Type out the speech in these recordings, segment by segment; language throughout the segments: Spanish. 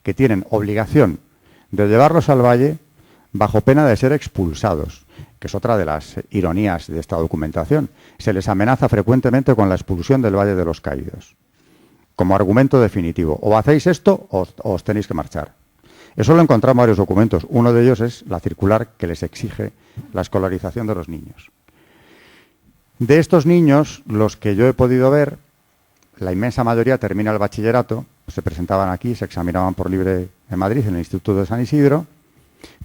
que tienen obligación de llevarlos al valle bajo pena de ser expulsados, que es otra de las ironías de esta documentación. Se les amenaza frecuentemente con la expulsión del Valle de los Caídos, como argumento definitivo. O hacéis esto o os tenéis que marchar. Eso lo encontramos en varios documentos. Uno de ellos es la circular que les exige la escolarización de los niños. De estos niños, los que yo he podido ver, la inmensa mayoría termina el bachillerato, se presentaban aquí, se examinaban por libre en Madrid, en el Instituto de San Isidro,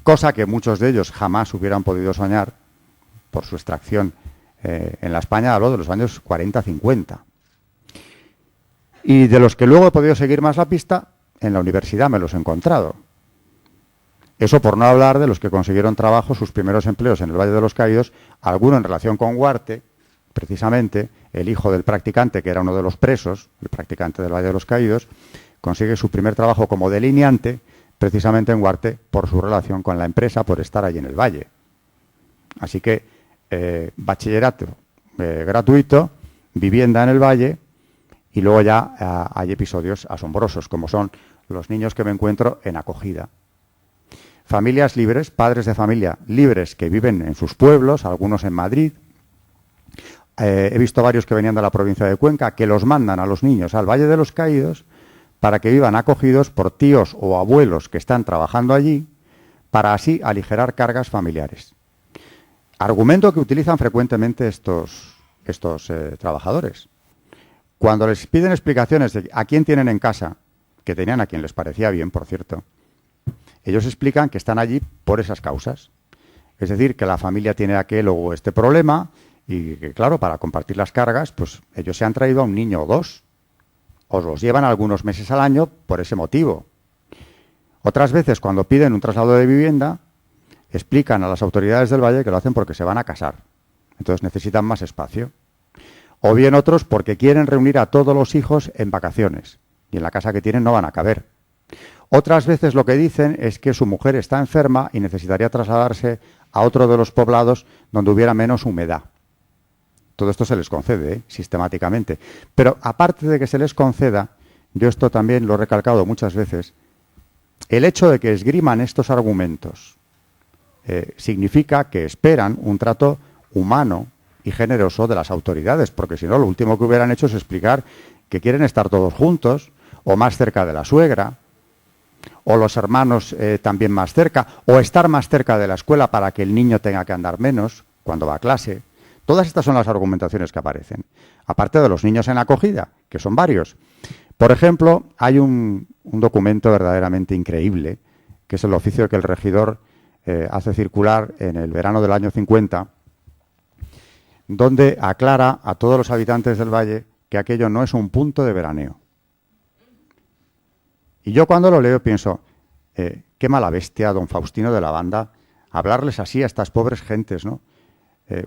cosa que muchos de ellos jamás hubieran podido soñar por su extracción en la España, hablo de los años 40-50. Y de los que luego he podido seguir más la pista, en la universidad me los he encontrado. Eso por no hablar de los que consiguieron trabajo, sus primeros empleos en el Valle de los Caídos, alguno en relación con Huarte, precisamente, el hijo del practicante, que era uno de los presos, el practicante del Valle de los Caídos, consigue su primer trabajo como delineante, precisamente en Huarte, por su relación con la empresa, por estar allí en el Valle. Así que, bachillerato gratuito, vivienda en el Valle, y luego ya hay episodios asombrosos, como son los niños que me encuentro en acogida. Familias libres, padres de familia libres que viven en sus pueblos, algunos en Madrid. He visto varios que venían de la provincia de Cuenca, que los mandan a los niños al Valle de los Caídos para que vivan acogidos por tíos o abuelos que están trabajando allí, para así aligerar cargas familiares. Argumento que utilizan frecuentemente estos trabajadores. Cuando les piden explicaciones de a quién tienen en casa, que tenían a quien les parecía bien, por cierto, ellos explican que están allí por esas causas. Es decir, que la familia tiene aquel o este problema y que, claro, para compartir las cargas, pues ellos se han traído a un niño o dos. O los llevan algunos meses al año por ese motivo. Otras veces, cuando piden un traslado de vivienda, explican a las autoridades del Valle que lo hacen porque se van a casar. Entonces necesitan más espacio. O bien otros porque quieren reunir a todos los hijos en vacaciones. Y en la casa que tienen no van a caber. Otras veces lo que dicen es que su mujer está enferma y necesitaría trasladarse a otro de los poblados donde hubiera menos humedad. Todo esto se les concede, sistemáticamente. Pero aparte de que se les conceda, yo esto también lo he recalcado muchas veces, el hecho de que esgriman estos argumentos significa que esperan un trato humano y generoso de las autoridades, porque si no, lo último que hubieran hecho es explicar que quieren estar todos juntos, o más cerca de la suegra, o los hermanos también más cerca, o estar más cerca de la escuela para que el niño tenga que andar menos cuando va a clase. Todas estas son las argumentaciones que aparecen. Aparte de los niños en acogida, que son varios. Por ejemplo, hay un documento verdaderamente increíble, que es el oficio que el regidor hace circular en el verano del año 50, donde aclara a todos los habitantes del Valle que aquello no es un punto de veraneo. Y yo cuando lo leo pienso, qué mala bestia, don Faustino de la Banda, hablarles así a estas pobres gentes, ¿no?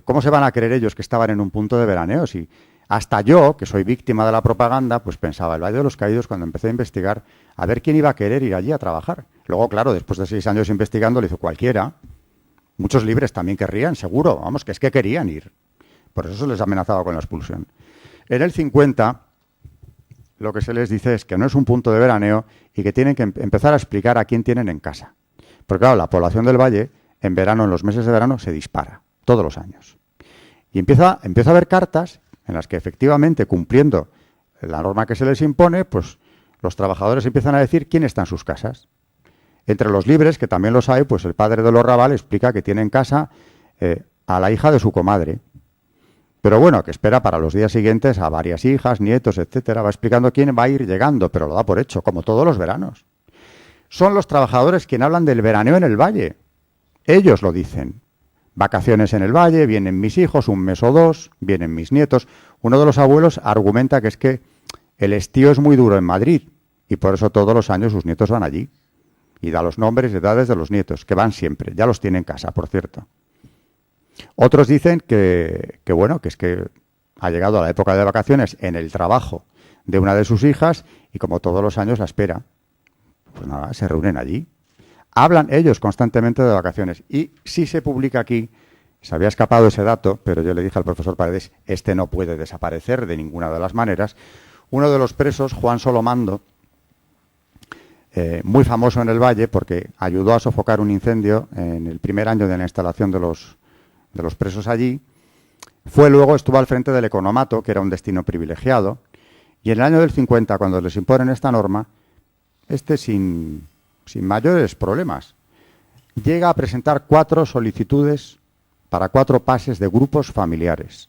¿Cómo se van a creer ellos que estaban en un punto de veraneo? Si hasta yo, que soy víctima de la propaganda, pues pensaba, el Valle de los Caídos, cuando empecé a investigar, a ver quién iba a querer ir allí a trabajar. Luego, claro, después de 6 años investigando, lo hizo cualquiera. Muchos libres también querrían, seguro. Vamos, que es que querían ir. Por eso se les amenazaba con la expulsión. En el 50, lo que se les dice es que no es un punto de veraneo y que tienen que empezar a explicar a quién tienen en casa. Porque, claro, la población del Valle, en verano, en los meses de verano, se dispara. Todos los años. Y empieza a haber cartas en las que efectivamente, cumpliendo la norma que se les impone, pues los trabajadores empiezan a decir quién está en sus casas. Entre los libres, que también los hay, pues el padre de los Raval explica que tiene en casa a la hija de su comadre. Pero bueno, que espera para los días siguientes a varias hijas, nietos, etcétera. Va explicando quién va a ir llegando, pero lo da por hecho, como todos los veranos. Son los trabajadores quienes hablan del veraneo en el Valle. Ellos lo dicen. Vacaciones en el Valle, vienen mis hijos, 1 mes o 2, vienen mis nietos. Uno de los abuelos argumenta que es que el estío es muy duro en Madrid y por eso todos los años sus nietos van allí. Y da los nombres y edades de los nietos, que van siempre. Ya los tiene en casa, por cierto. Otros dicen que bueno, que es que ha llegado a la época de vacaciones en el trabajo de una de sus hijas y como todos los años la espera. Pues nada, se reúnen allí. Hablan ellos constantemente de vacaciones. Y si se publica aquí, se había escapado ese dato, pero yo le dije al profesor Paredes, este no puede desaparecer de ninguna de las maneras. Uno de los presos, Juan Solomando, muy famoso en el Valle porque ayudó a sofocar un incendio en el primer año de la instalación de los presos allí. Estuvo al frente del economato, que era un destino privilegiado, y en el año del 50, cuando les imponen esta norma, sin mayores problemas, llega a presentar 4 solicitudes para 4 pases de grupos familiares.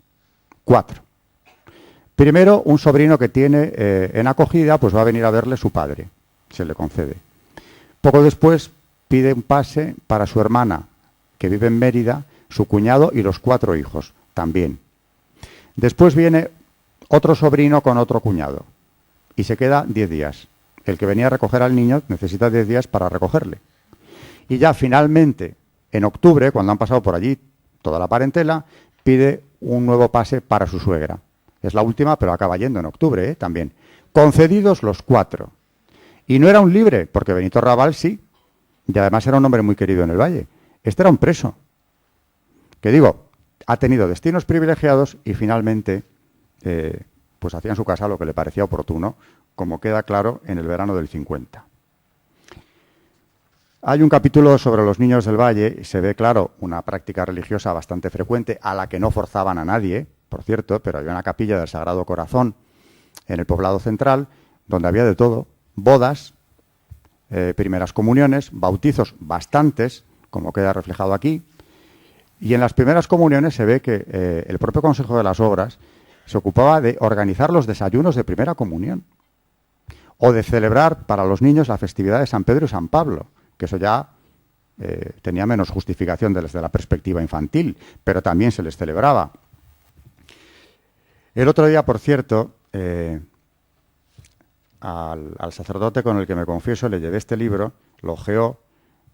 4. Primero, un sobrino que tiene en acogida, pues va a venir a verle su padre. Se le concede. Poco después pide un pase para su hermana, que vive en Mérida, su cuñado y los 4 hijos, también. Después viene otro sobrino con otro cuñado y se queda 10 días. El que venía a recoger al niño necesita 10 días para recogerle. Y ya finalmente, en octubre, cuando han pasado por allí toda la parentela, pide un nuevo pase para su suegra. Es la última, pero acaba yendo en octubre, también. Concedidos los 4. Y no era un libre, porque Benito Raval sí, y además era un hombre muy querido en el Valle. Este era un preso, que digo, ha tenido destinos privilegiados y finalmente pues hacía en su casa lo que le parecía oportuno, como queda claro en el verano del 50. Hay un capítulo sobre los niños del Valle y se ve, claro, una práctica religiosa bastante frecuente a la que no forzaban a nadie, por cierto, pero había una capilla del Sagrado Corazón en el poblado central donde había de todo, bodas, primeras comuniones, bautizos bastantes, como queda reflejado aquí, y en las primeras comuniones se ve que el propio Consejo de las Obras se ocupaba de organizar los desayunos de primera comunión o de celebrar para los niños la festividad de San Pedro y San Pablo, que eso ya tenía menos justificación desde la perspectiva infantil, pero también se les celebraba. El otro día, por cierto, al sacerdote con el que me confieso le llevé este libro, lo ojeó,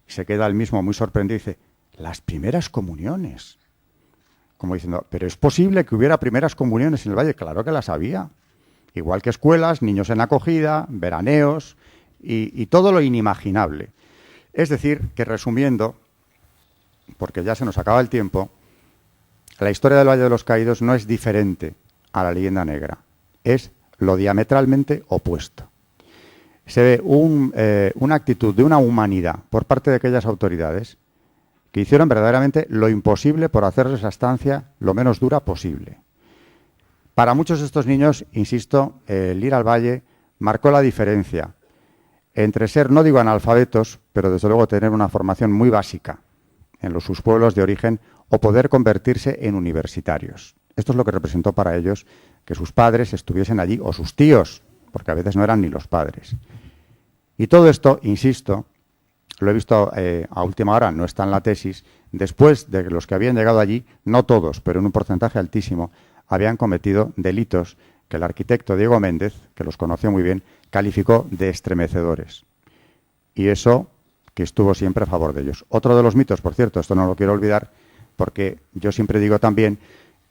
y se queda él mismo muy sorprendido y dice, las primeras comuniones. Como diciendo, pero ¿es posible que hubiera primeras comuniones en el Valle? Claro que las había. Igual que escuelas, niños en acogida, veraneos y todo lo inimaginable. Es decir, que resumiendo, porque ya se nos acaba el tiempo, la historia del Valle de los Caídos no es diferente a la leyenda negra. Es lo diametralmente opuesto. Se ve una actitud de una humanidad por parte de aquellas autoridades que hicieron verdaderamente lo imposible por hacerles esa estancia lo menos dura posible. Para muchos de estos niños, insisto, el ir al Valle marcó la diferencia entre ser, no digo analfabetos, pero desde luego tener una formación muy básica en sus pueblos de origen o poder convertirse en universitarios. Esto es lo que representó para ellos que sus padres estuviesen allí, o sus tíos, porque a veces no eran ni los padres. Y todo esto, insisto, lo he visto a última hora, no está en la tesis, después de que los que habían llegado allí, no todos, pero en un porcentaje altísimo, habían cometido delitos que el arquitecto Diego Méndez, que los conoció muy bien, calificó de estremecedores. Y eso que estuvo siempre a favor de ellos. Otro de los mitos, por cierto, esto no lo quiero olvidar, porque yo siempre digo también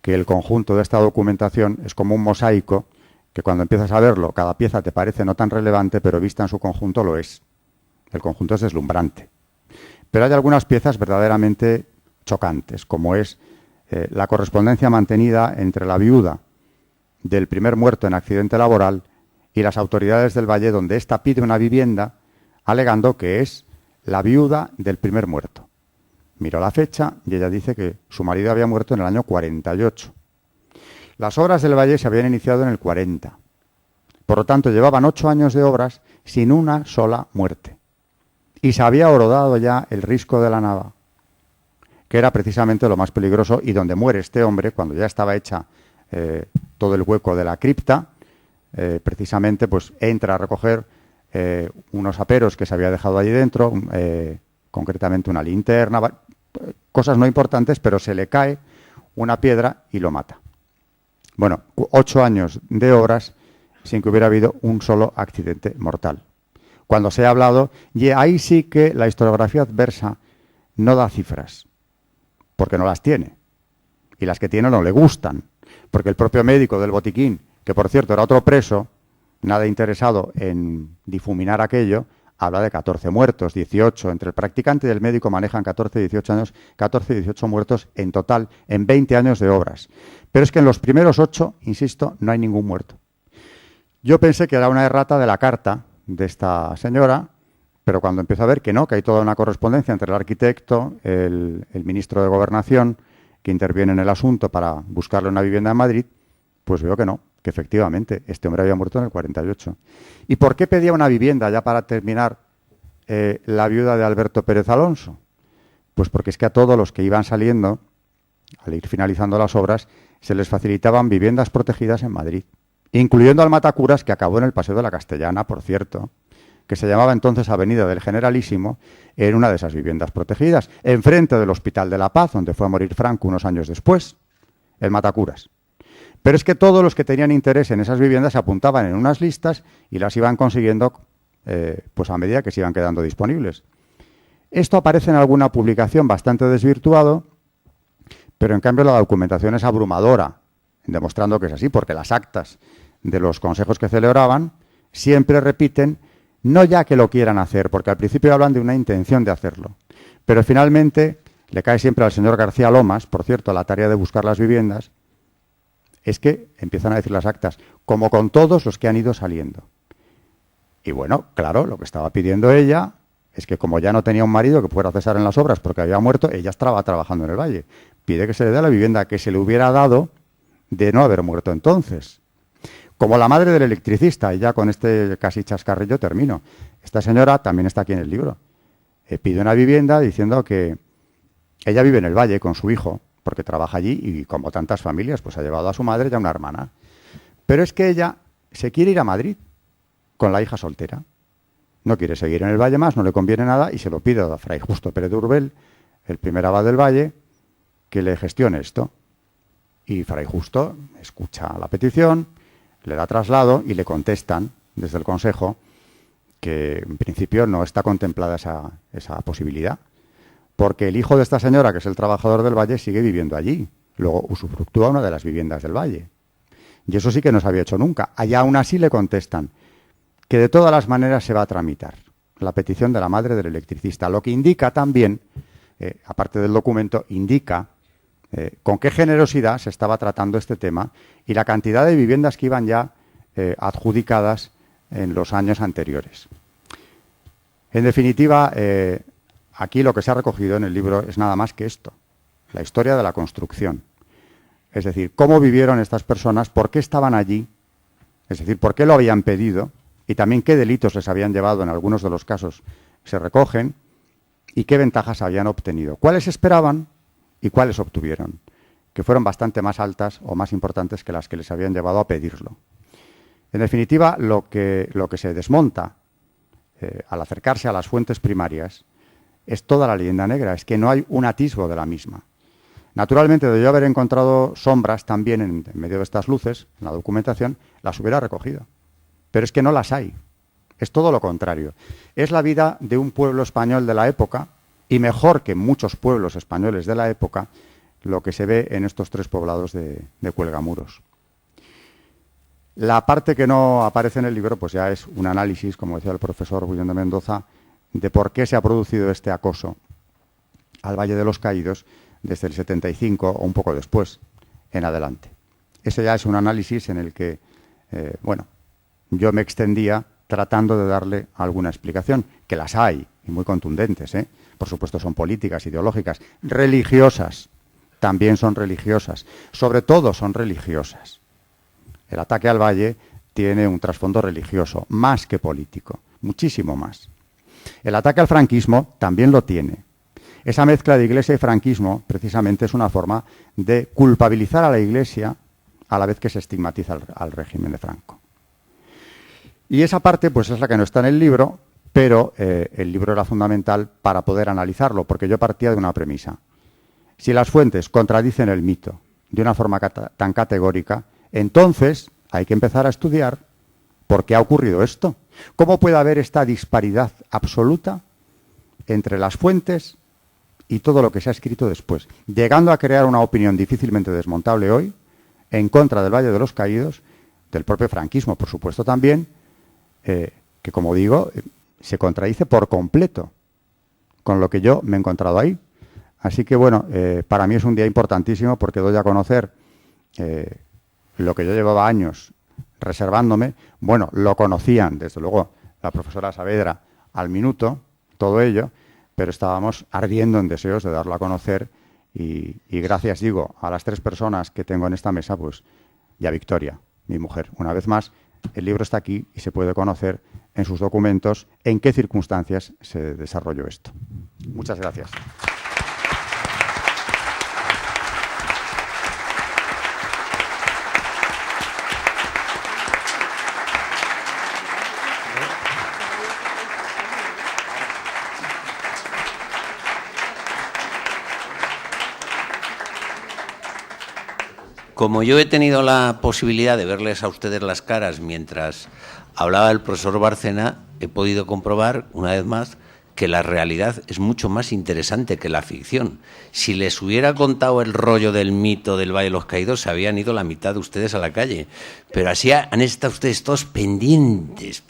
que el conjunto de esta documentación es como un mosaico, que cuando empiezas a verlo, cada pieza te parece no tan relevante, pero vista en su conjunto lo es. El conjunto es deslumbrante. Pero hay algunas piezas verdaderamente chocantes, como es la correspondencia mantenida entre la viuda del primer muerto en accidente laboral y las autoridades del Valle, donde ésta pide una vivienda alegando que es la viuda del primer muerto. Miró la fecha y ella dice que su marido había muerto en el año 48. Las obras del Valle se habían iniciado en el 40. Por lo tanto, llevaban 8 años de obras sin una sola muerte. Y se había horadado ya el risco de la Nava, que era precisamente lo más peligroso y donde muere este hombre cuando ya estaba hecha todo el hueco de la cripta. Precisamente pues entra a recoger unos aperos que se había dejado allí dentro, concretamente una linterna, cosas no importantes, pero se le cae una piedra y lo mata. Bueno, 8 años de obras sin que hubiera habido un solo accidente mortal. Cuando se ha hablado, y ahí sí que la historiografía adversa no da cifras, porque no las tiene. Y las que tiene no le gustan, porque el propio médico del botiquín, que por cierto era otro preso, nada interesado en difuminar aquello, habla de 14 muertos, 18. Entre el practicante y el médico manejan 14 y 18 años, 14 y 18 muertos en total, en 20 años de obras. Pero es que en los primeros 8, insisto, no hay ningún muerto. Yo pensé que era una errata de la carta de esta señora, Pero cuando empiezo a ver que no, que hay toda una correspondencia entre el arquitecto, el ministro de Gobernación, que interviene en el asunto para buscarle una vivienda en Madrid, pues veo que no, que efectivamente este hombre había muerto en el 48. ¿Y por qué pedía una vivienda, ya para terminar, la viuda de Alberto Pérez Alonso? Pues porque es que a todos los que iban saliendo, al ir finalizando las obras, se les facilitaban viviendas protegidas en Madrid, incluyendo al Matacuras, que acabó en el Paseo de la Castellana, por cierto, que se llamaba entonces Avenida del Generalísimo, en una de esas viviendas protegidas, enfrente del Hospital de la Paz, donde fue a morir Franco unos años después, el Matacuras. Pero es que todos los que tenían interés en esas viviendas se apuntaban en unas listas y las iban consiguiendo pues a medida que se iban quedando disponibles. Esto aparece en alguna publicación bastante desvirtuado, pero en cambio la documentación es abrumadora, demostrando que es así, porque las actas de los consejos que celebraban siempre repiten, no ya que lo quieran hacer, porque al principio hablan de una intención de hacerlo, pero finalmente le cae siempre al señor García Lomas, por cierto, la tarea de buscar las viviendas, es que empiezan a decir las actas, como con todos los que han ido saliendo. Y bueno, claro, lo que estaba pidiendo ella es que como ya no tenía un marido que fuera a cesar en las obras porque había muerto, ella estaba trabajando en el Valle. Pide que se le dé la vivienda que se le hubiera dado de no haber muerto entonces. Como la madre del electricista, y ya con este casi chascarrillo termino. Esta señora también está aquí en el libro. Pide una vivienda diciendo que ella vive en el Valle con su hijo, porque trabaja allí y como tantas familias, pues ha llevado a su madre y a una hermana. Pero es que ella se quiere ir a Madrid con la hija soltera. No quiere seguir en el Valle más, no le conviene nada y se lo pide a Fray Justo Pérez de Urbel, el primer abad del Valle, que le gestione esto. Y Fray Justo escucha la petición, le da traslado y le contestan desde el Consejo que en principio no está contemplada esa posibilidad, porque el hijo de esta señora, que es el trabajador del Valle, sigue viviendo allí. Luego usufructúa una de las viviendas del Valle. Y eso sí que no se había hecho nunca. Allá aún así le contestan que de todas las maneras se va a tramitar la petición de la madre del electricista, lo que indica también, aparte del documento, indica con qué generosidad se estaba tratando este tema y la cantidad de viviendas que iban ya adjudicadas en los años anteriores. En definitiva, aquí lo que se ha recogido en el libro es nada más que esto, la historia de la construcción. Es decir, cómo vivieron estas personas, por qué estaban allí, es decir, por qué lo habían pedido y también qué delitos les habían llevado, en algunos de los casos se recogen, y qué ventajas habían obtenido, cuáles esperaban y cuáles obtuvieron, que fueron bastante más altas o más importantes que las que les habían llevado a pedirlo. En definitiva, lo que se desmonta al acercarse a las fuentes primarias es toda la leyenda negra, es que no hay un atisbo de la misma. Naturalmente, de yo haber encontrado sombras también en medio de estas luces, en la documentación, las hubiera recogido. Pero es que no las hay. Es todo lo contrario. Es la vida de un pueblo español de la época, y mejor que muchos pueblos españoles de la época, lo que se ve en estos tres poblados de Cuelgamuros. La parte que no aparece en el libro, pues ya es un análisis, como decía el profesor William de Mendoza, de por qué se ha producido este acoso al Valle de los Caídos desde el 75 o un poco después en adelante. Ese ya es un análisis en el que, bueno, yo me extendía tratando de darle alguna explicación, que las hay, y muy contundentes, ¿eh? Por supuesto son políticas, ideológicas, religiosas, también son religiosas, sobre todo son religiosas. El ataque al Valle tiene un trasfondo religioso, más que político, muchísimo más. El ataque al franquismo también lo tiene. Esa mezcla de Iglesia y franquismo, precisamente, es una forma de culpabilizar a la Iglesia a la vez que se estigmatiza al régimen de Franco. Y esa parte, pues, es la que no está en el libro, pero el libro era fundamental para poder analizarlo, porque yo partía de una premisa. Si las fuentes contradicen el mito de una forma tan categórica, entonces hay que empezar a estudiar por qué ha ocurrido esto. ¿Cómo puede haber esta disparidad absoluta entre las fuentes y todo lo que se ha escrito después, llegando a crear una opinión difícilmente desmontable hoy en contra del Valle de los Caídos, del propio franquismo, por supuesto también, que, como digo, se contradice por completo con lo que yo me he encontrado ahí. Así que, bueno, para mí es un día importantísimo porque doy a conocer lo que yo llevaba años reservándome. Bueno, lo conocían, desde luego, la profesora Saavedra, al minuto todo ello, pero estábamos ardiendo en deseos de darlo a conocer y gracias, digo, a las 3 personas que tengo en esta mesa, pues, y a Victoria, mi mujer. Una vez más, el libro está aquí y se puede conocer en sus documentos en qué circunstancias se desarrolló esto. Muchas gracias. Como yo he tenido la posibilidad de verles a ustedes las caras mientras hablaba el profesor Bárcena, he podido comprobar, una vez más, que la realidad es mucho más interesante que la ficción. Si les hubiera contado el rollo del mito del Valle de los Caídos, se habían ido la mitad de ustedes a la calle. Pero así han estado ustedes todos pendientes,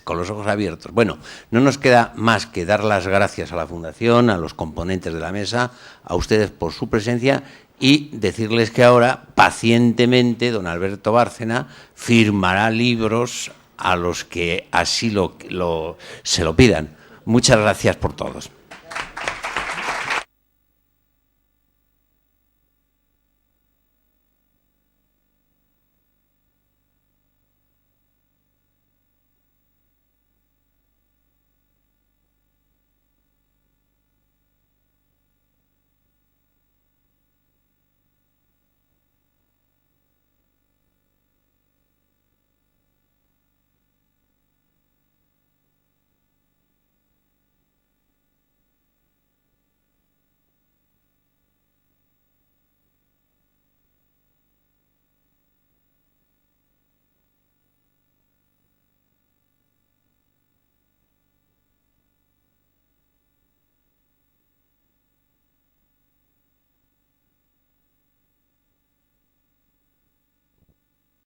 con los ojos abiertos. Bueno, no nos queda más que dar las gracias a la Fundación, a los componentes de la mesa, a ustedes por su presencia y decirles que ahora, pacientemente, don Alberto Bárcena firmará libros a los que así se lo pidan. Muchas gracias por todos.